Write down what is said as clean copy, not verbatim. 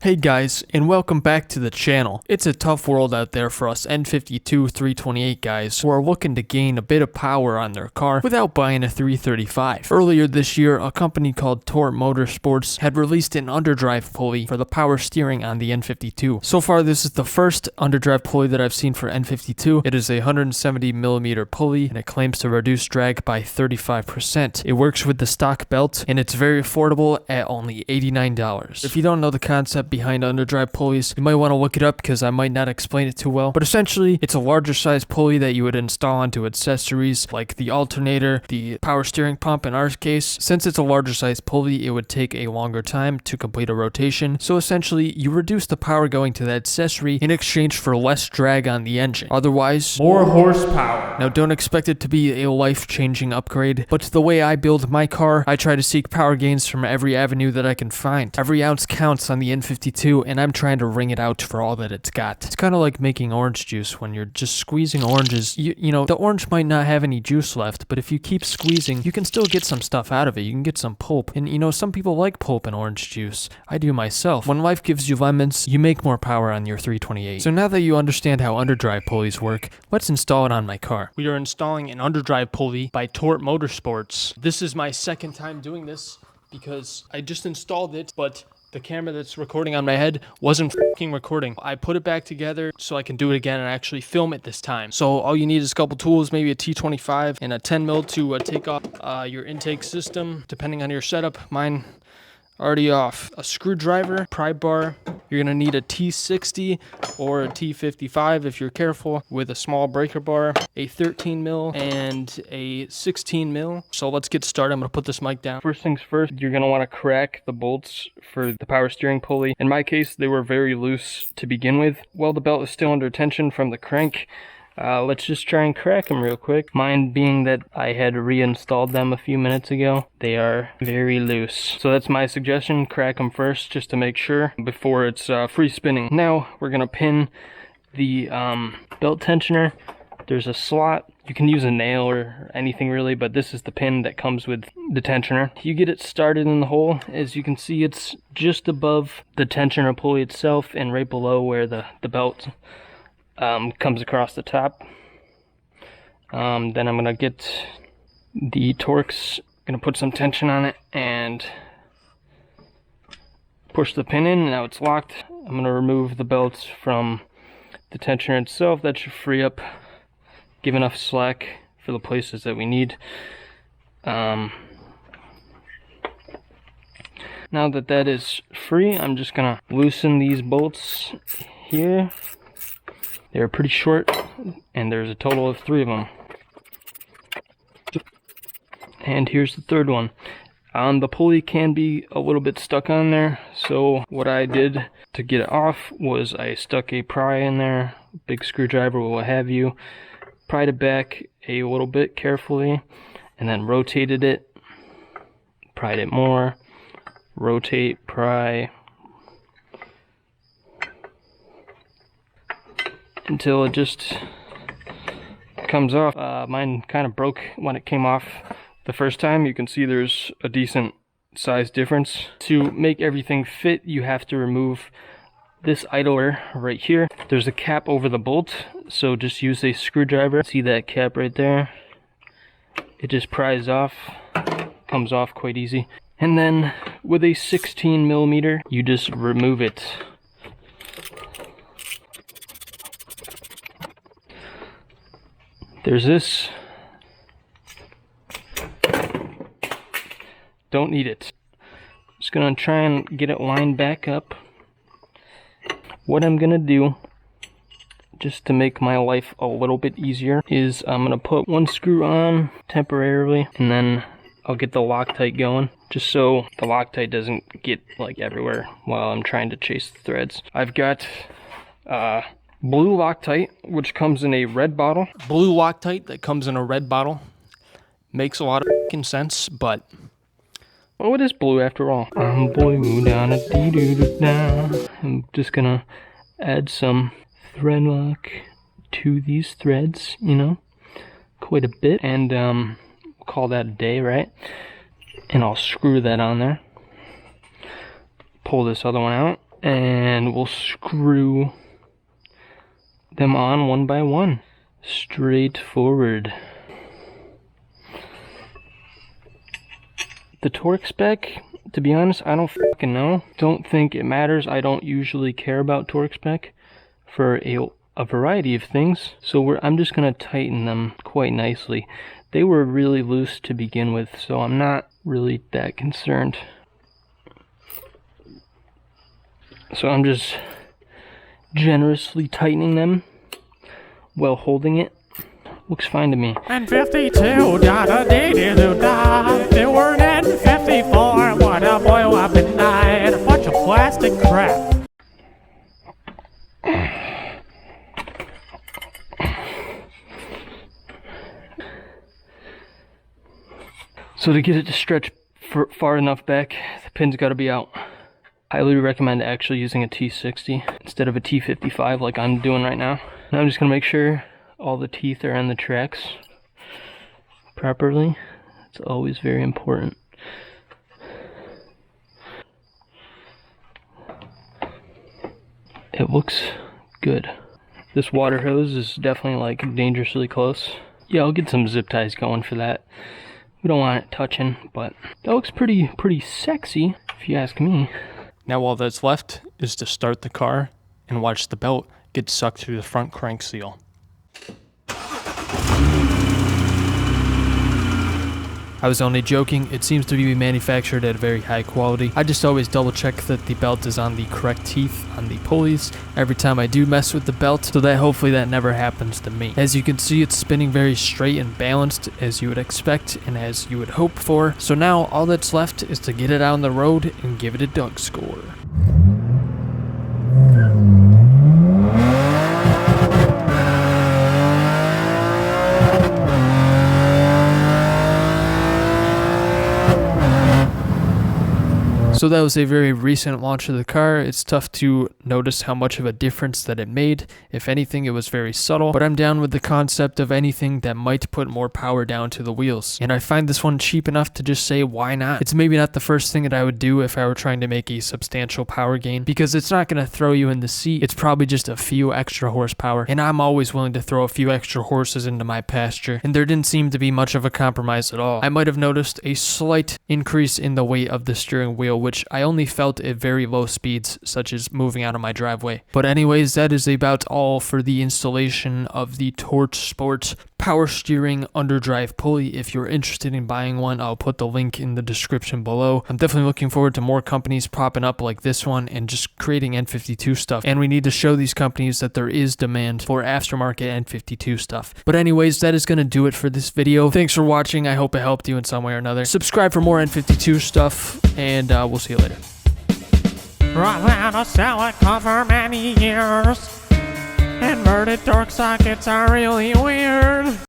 Hey guys, and welcome back to the channel. It's a tough world out there for us N52 328 guys who are looking to gain a bit of power on their car without buying a 335. Earlier this year, a company called Tort Motorsports had released an underdrive pulley for the power steering on the N52. So far, this is the first underdrive pulley that I've seen for N52. It is a 170mm pulley, and it claims to reduce drag by 35%. It works with the stock belt, and it's very affordable at only $89. If you don't know the concept behind underdrive pulleys, you might want to look it up because I might not explain it too well. But essentially, it's a larger size pulley that you would install onto accessories like the alternator, the power steering pump in our case. Since it's a larger size pulley, it would take a longer time to complete a rotation. So essentially, you reduce the power going to the accessory in exchange for less drag on the engine. Otherwise, more horsepower. Now don't expect it to be a life-changing upgrade, but the way I build my car, I try to seek power gains from every avenue that I can find. Every ounce counts on the N52, and I'm trying to wring it out for all that it's got. It's kind of like making orange juice when you're just squeezing oranges. You know, the orange might not have any juice left, but if you keep squeezing, you can still get some stuff out of it. You can get some pulp. And you know, some people like pulp in orange juice. I do myself. When life gives you lemons, you make more power on your 328. So now that you understand how underdrive pulleys work, let's install it on my car. We are installing an underdrive pulley by Tort Motorsports. This is my second time doing this because I just installed it, but the camera that's recording on my head wasn't f***ing recording. I put it back together so I can do it again and actually film it this time. So all you need is a couple tools, maybe a T25 and a 10mm to take off your intake system, depending on your setup. Mine already off. A screwdriver, pry bar. You're gonna need a T60 or a T55 if you're careful, with a small breaker bar, a 13mm and a 16mm. So let's get started. I'm gonna put this mic down. First things first, you're gonna wanna crack the bolts for the power steering pulley. In my case, they were very loose to begin with. While the belt is still under tension from the crank, let's just try and crack them real quick. Mine being that I had reinstalled them a few minutes ago, they are very loose. So that's my suggestion, crack them first just to make sure before it's free spinning. Now we're gonna pin the belt tensioner. There's a slot. You can use a nail or anything really, but this is the pin that comes with the tensioner. You get it started in the hole. As you can see, it's just above the tensioner pulley itself and right below where the belt comes across the top. Then I'm gonna get the Torx, gonna put some tension on it and push the pin in. Now it's locked. I'm gonna remove the belts from the tensioner itself. That should free up, give enough slack for the places that we need. Now that that is free, I'm just gonna loosen these bolts here. They're pretty short, and there's a total of 3 of them. And here's the third one. The pulley can be a little bit stuck on there, so what I did to get it off was I stuck a pry in there, big screwdriver or what have you, pried it back a little bit carefully, and then rotated it, pried it more, rotate, pry, until it just comes off. Mine kind of broke when it came off the first time. You can see there's a decent size difference. To make everything fit, you have to remove this idler right here. There's a cap over the bolt, so just use a screwdriver. See that cap right there? It just pries off, comes off quite easy. And then with a 16mm, you just remove it. There's this. Don't need it. Just gonna try and get it lined back up. What I'm gonna do, just to make my life a little bit easier, is I'm gonna put one screw on temporarily, and then I'll get the Loctite going, just so the Loctite doesn't get like everywhere while I'm trying to chase the threads. I've got blue Loctite, which comes in a red bottle. Blue Loctite that comes in a red bottle makes a lot of f***ing sense, but oh, it is blue after all. I'm blue down a dee-doo-doo down. I'm just gonna add some thread lock to these threads, you know, quite a bit, and call that a day, right? And I'll screw that on there. Pull this other one out, and we'll screw them on one by one. Straightforward. The torque spec, to be honest, I don't fucking know. Don't think it matters. I don't usually care about torque spec for a variety of things. So I'm just going to tighten them quite nicely. They were really loose to begin with, so I'm not really that concerned. So I'm just generously tightening them while holding it. Looks fine to me. N52, da-da-dee-dee-doo-da. If it were an N54, what a boy up and died. A bunch of plastic crap. So to get it to stretch far enough back, the pin's got to be out. Highly recommend actually using a T60 instead of a T55 like I'm doing right now. Now I'm just going to make sure all the teeth are on the tracks properly. It's always very important. It looks good. This water hose is definitely like dangerously close. Yeah, I'll get some zip ties going for that. We don't want it touching, but that looks pretty sexy if you ask me. Now all that's left is to start the car and watch the belt get sucked through the front crank seal. I was only joking. It seems to be manufactured at a very high quality. I just always double check that the belt is on the correct teeth on the pulleys every time I do mess with the belt, so that hopefully that never happens to me. As you can see, it's spinning very straight and balanced as you would expect and as you would hope for. So now all that's left is to get it out on the road and give it a Doug score. So that was a very recent launch of the car. It's tough to notice how much of a difference that it made. If anything, it was very subtle, but I'm down with the concept of anything that might put more power down to the wheels. And I find this one cheap enough to just say, why not? It's maybe not the first thing that I would do if I were trying to make a substantial power gain, because it's not going to throw you in the seat. It's probably just a few extra horsepower, and I'm always willing to throw a few extra horses into my pasture, and there didn't seem to be much of a compromise at all. I might have noticed a slight increase in the weight of the steering wheel, which I only felt at very low speeds, such as moving out of my driveway. But anyways, that is about all for the installation of the Tort Motorsport power steering underdrive pulley. If you're interested in buying one, I'll put the link in the description below. I'm definitely looking forward to more companies popping up like this one and just creating N52 stuff. And we need to show these companies that there is demand for aftermarket N52 stuff. But anyways, that is going to do it for this video. Thanks for watching. I hope it helped you in some way or another. Subscribe for more N52 stuff, and we'll see you later. Right now to sell it for many years. Inverted torque sockets are really weird.